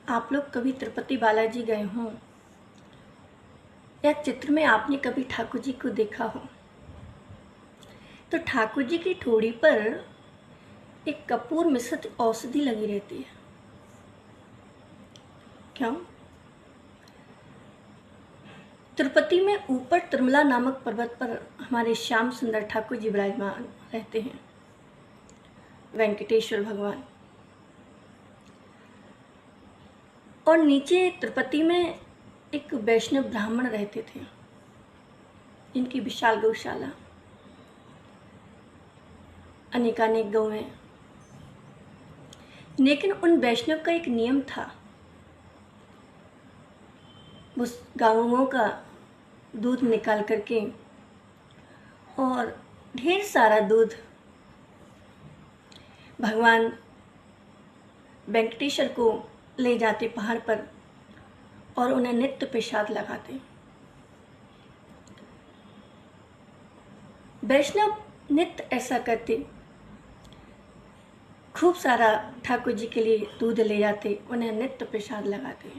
आप लोग कभी तिरुपति बालाजी गए हों या चित्र में आपने कभी ठाकुर जी को देखा हो तो ठाकुर जी की ठोड़ी पर एक कपूर मिश्रित औषधि लगी रहती है। क्यों? तिरुपति में ऊपर तिरुमला नामक पर्वत पर हमारे श्याम सुंदर ठाकुर जी विराजमान रहते हैं, वेंकटेश्वर भगवान। और नीचे तिरुपति में एक वैष्णव ब्राह्मण रहते थे, इनकी विशाल गौशाला, अनेकानेक गौएं। लेकिन उन वैष्णव का एक नियम था, उस गायों का दूध निकाल करके और ढेर सारा दूध भगवान वेंकटेश्वर को ले जाते पहाड़ पर और उन्हें नित्य प्रसाद लगाते। वैष्णव नित्य ऐसा करते, खूब सारा ठाकुर जी के लिए दूध ले जाते, उन्हें नित्य प्रसाद लगाते।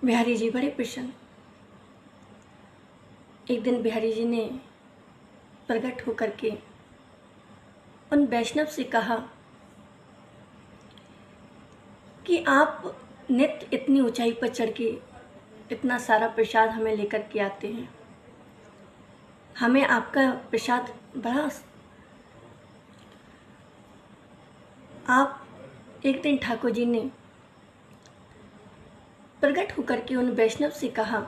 बिहारी जी बड़े प्रसन्न। एक दिन बिहारी जी ने प्रकट होकर के उन वैष्णव से कहा कि आप नित्य इतनी ऊंचाई पर चढ़ के इतना सारा प्रसाद हमें लेकर के आते हैं, हमें आपका प्रसाद बड़ा। आप एक दिन ठाकुर जी ने प्रकट होकर के उन वैष्णव से कहा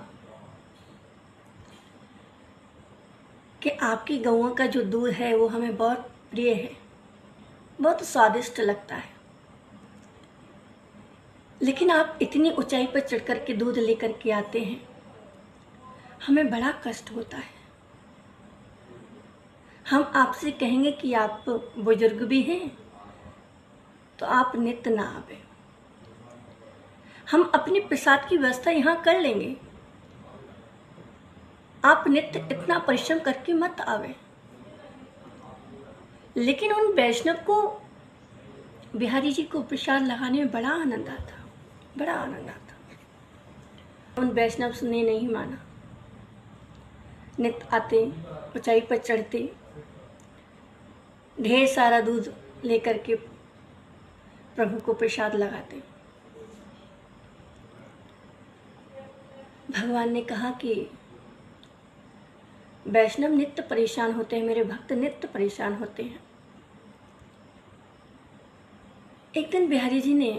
कि आपकी गौओं का जो दूध है वो हमें बहुत प्रिय है, बहुत स्वादिष्ट लगता है, लेकिन आप इतनी ऊंचाई पर चढ़ कर के दूध लेकर के आते हैं, हमें बड़ा कष्ट होता है। हम आपसे कहेंगे कि आप बुजुर्ग भी हैं तो आप नित्य ना आवे, हम अपनी प्रसाद की व्यवस्था यहाँ कर लेंगे, आप नित्य इतना परिश्रम करके मत आवे। लेकिन उन वैष्णव को, बिहारी जी को प्रसाद लगाने में बड़ा आनंद आता, बड़ा आनंद आता। उन वैष्णव ने नहीं माना, नित्य आते, ऊंचाई पर चढ़ते, ढेर सारा दूध लेकर के प्रभु को प्रसाद लगाते। भगवान ने कहा कि वैष्णव नित्य परेशान होते हैं, मेरे भक्त नित्य परेशान होते हैं। एक दिन बिहारी जी ने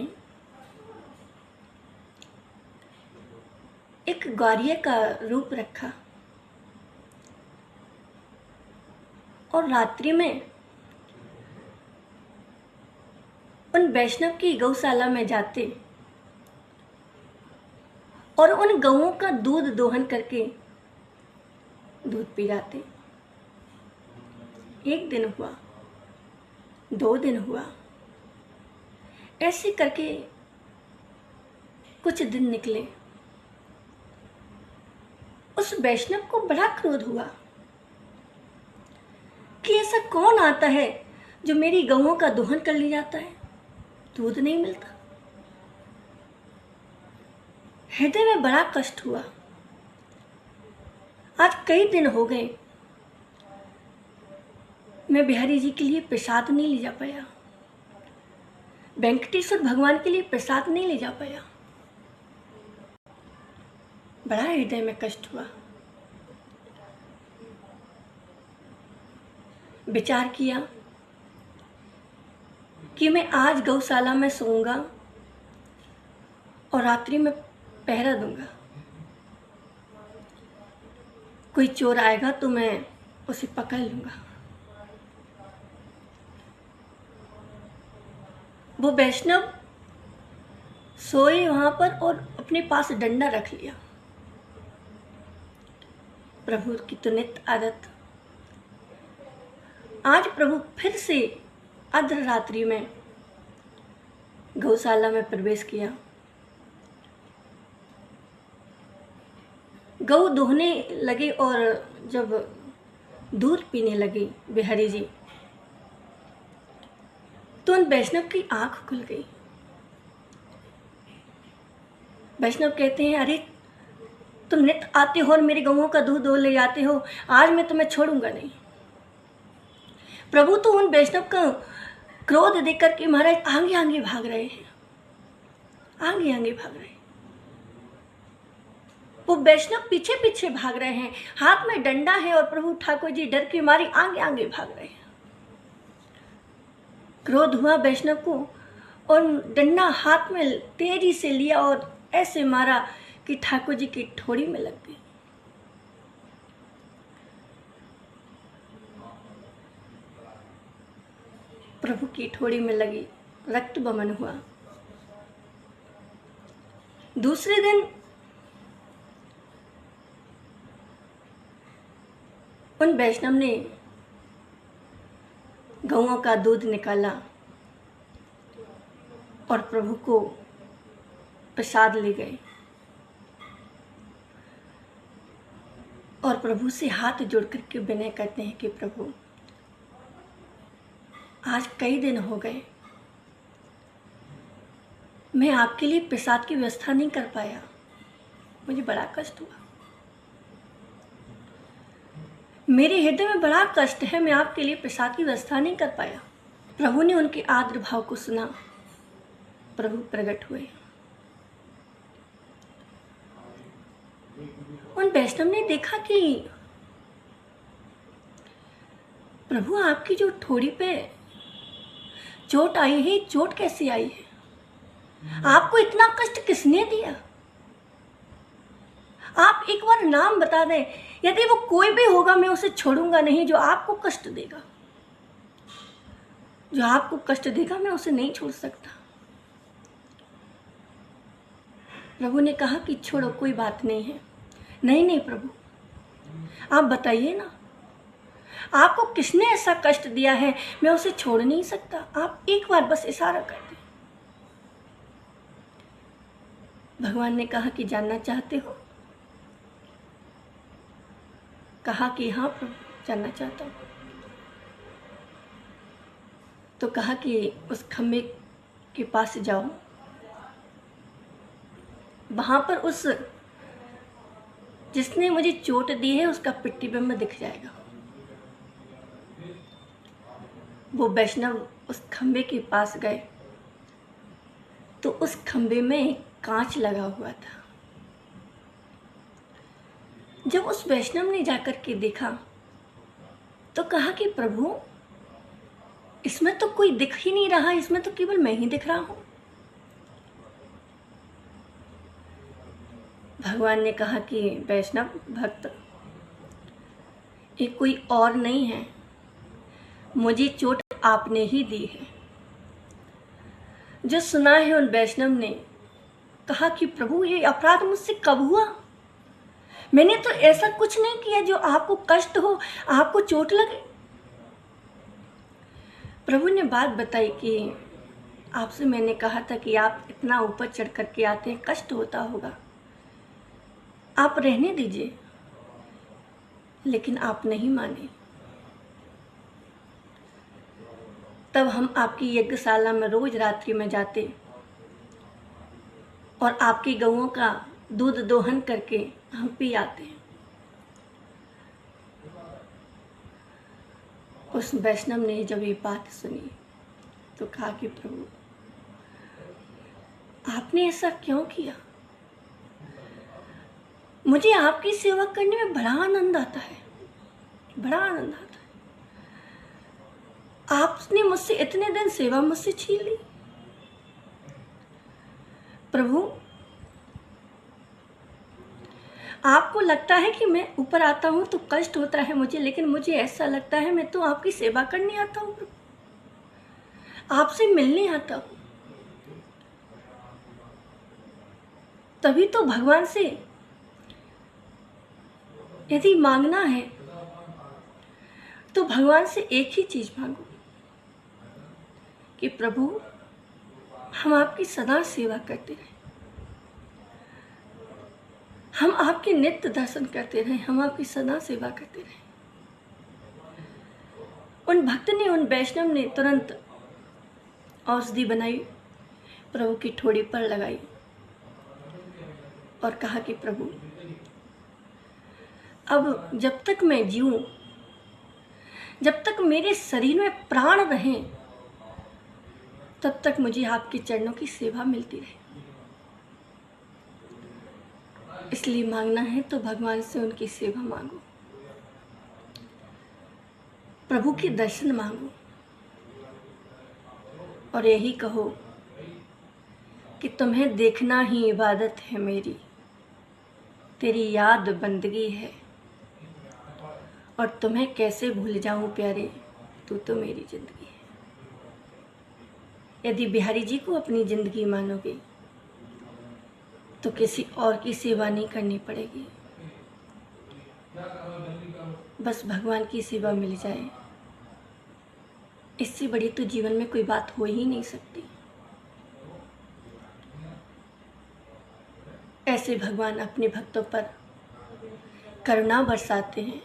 एक ग्वारिया का रूप रखा और रात्रि में उन वैष्णव की गौशाला में जाते और उन गौओं का दूध दोहन करके दूध पी जाते। एक दिन हुआ, 2 दिन हुआ, ऐसे करके कुछ दिन निकले। उस वैष्णव को बड़ा क्रोध हुआ कि ऐसा कौन आता है जो मेरी गौओं का दोहन कर ले जाता है, दूध नहीं मिलता। हृदय में बड़ा कष्ट हुआ। आज कई दिन हो गए मैं बिहारी जी के लिए प्रसाद नहीं ले जा पाया, वेंकटेश्वर भगवान के लिए प्रसाद नहीं ले जा पाया। बड़ा हृदय में कष्ट हुआ। विचार किया कि मैं आज गौशाला में सोऊंगा और रात्रि में पहरा दूंगा, कोई चोर आएगा तो मैं उसे पकड़ लूंगा। वो वैष्णव सोए वहां पर और अपने पास डंडा रख लिया। प्रभु की तो नित्य आदत। आज प्रभु फिर से अर्धरात्रि में गौशाला में प्रवेश किया। गौ दोहने लगे और जब दूध पीने लगे बिहारी जी, तो उन वैष्णव की आंख खुल गई। वैष्णव कहते हैं, अरे तुम नित्य आते हो और मेरी गऊओं का दूध ले जाते हो, आज मैं तुम्हें छोड़ूंगा नहीं। प्रभु तो उन वैष्णव का क्रोध देख करके महाराज आगे आगे भाग रहे हैं, आगे आगे भाग रहे हैं। वो वैष्णव पीछे पीछे भाग रहे हैं, हाथ में डंडा है और प्रभु ठाकुर जी डर के मारे आगे आगे भाग रहे हैं। क्रोध हुआ वैष्णव को और डंडा हाथ में तेजी से लिया और ऐसे मारा कि ठाकुर जी की ठोड़ी में लग गई। प्रभु की ठोड़ी में लगी, रक्त बमन हुआ। दूसरे दिन उन वैष्णव ने गौओं का दूध निकाला और प्रभु को प्रसाद ले गए और प्रभु से हाथ जोड़ करके विनय करते हैं कि प्रभु, आज कई दिन हो गए, मैं आपके लिए प्रसाद की व्यवस्था नहीं कर पाया, मुझे बड़ा कष्ट हुआ, मेरे हृदय में बड़ा कष्ट है, मैं आपके लिए प्रसाद की व्यवस्था नहीं कर पाया। प्रभु ने उनके आर्द्र भाव को सुना, प्रभु प्रकट हुए। उन वैष्णव ने देखा कि प्रभु आपकी जो ठोड़ी पे चोट आई है, चोट कैसे आई है? आपको इतना कष्ट किसने दिया? आप एक बार नाम बता दें, यदि वो कोई भी होगा मैं उसे छोड़ूंगा नहीं। जो आपको कष्ट देगा, जो आपको कष्ट देगा मैं उसे नहीं छोड़ सकता। प्रभु ने कहा कि छोड़ो, कोई बात नहीं है। नहीं प्रभु, आप बताइए ना, आपको किसने ऐसा कष्ट दिया है, मैं उसे छोड़ नहीं सकता। आप एक बार बस इशारा कर दें। भगवान ने कहा कि जानना चाहते हो? कहा कि हाँ प्रभु, जानना चाहता हूँ। तो कहा कि उस खम्भे के पास जाओ, वहां पर उस जिसने मुझे चोट दी है उसका प्रतिबिंब दिख जाएगा। वो वैष्णव उस खम्भे के पास गए तो उस खम्भे में कांच लगा हुआ था। जब उस वैष्णव ने जाकर के देखा तो कहा कि प्रभु, इसमें तो कोई दिख ही नहीं रहा, इसमें तो केवल मैं ही दिख रहा हूं। भगवान ने कहा कि वैष्णव भक्त, ये कोई और नहीं है, मुझे चोट आपने ही दी है। जो सुना है उन वैष्णव ने कहा कि प्रभु, ये अपराध मुझसे कब हुआ? मैंने तो ऐसा कुछ नहीं किया जो आपको कष्ट हो, आपको चोट लगे। प्रभु ने बात बताई कि आपसे मैंने कहा था कि आप इतना ऊपर चढ़ करके आते हैं, कष्ट होता होगा, आप रहने दीजिए, लेकिन आप नहीं माने। तब हम आपकी यज्ञशाला में रोज रात्रि में जाते और आपकी गऊओं का दूध दोहन करके हम पी आते हैं। उस वैष्णव ने जब ये बात सुनी तो कहा कि प्रभु, आपने ऐसा क्यों किया? मुझे आपकी सेवा करने में बड़ा आनंद आता है, बड़ा आनंद आता है। आपने मुझसे इतने दिन सेवा मुझसे छीन ली। प्रभु, आपको लगता है कि मैं ऊपर आता हूं तो कष्ट होता है मुझे, लेकिन मुझे ऐसा लगता है मैं तो आपकी सेवा करने आता हूं प्रभु, आपसे मिलने आता हूं। तभी तो भगवान से यदि मांगना है तो भगवान से एक ही चीज मांगो कि प्रभु, हम आपकी सदा सेवा करते रहे, हम आपके नित्य दर्शन करते रहे, हम आपकी सदा सेवा करते रहे। उन भक्त ने, उन वैष्णव ने तुरंत औषधि बनाई, प्रभु की ठोड़ी पर लगाई और कहा कि प्रभु, अब जब तक मैं जीऊँ, जब तक मेरे शरीर में प्राण रहें, तब तक मुझे आपके चरणों की सेवा मिलती रहे। इसलिए मांगना है तो भगवान से उनकी सेवा मांगो, प्रभु के दर्शन मांगो और यही कहो कि तुम्हें देखना ही इबादत है मेरी, तेरी याद बंदगी है और तुम्हें कैसे भूल जाऊं प्यारे, तू तो मेरी जिंदगी है। यदि बिहारी जी को अपनी जिंदगी मानोगे तो किसी और की सेवा नहीं करनी पड़ेगी, बस भगवान की सेवा मिल जाए, इससे बड़ी तो जीवन में कोई बात हो ही नहीं सकती। ऐसे भगवान अपने भक्तों पर करुणा बरसाते हैं,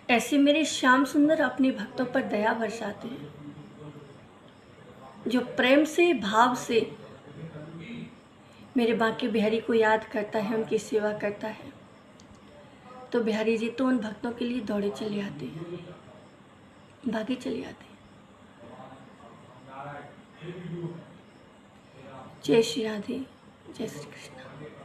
ऐसे मेरे श्याम सुंदर अपने भक्तों पर दया बरसाते हैं। जो प्रेम से, भाव से मेरे बांके बिहारी को याद करता है, उनकी सेवा करता है, तो बिहारी जी तो उन भक्तों के लिए दौड़े चले आते हैं, भागे चले आते हैं। जय श्री राधे, जय श्री कृष्ण।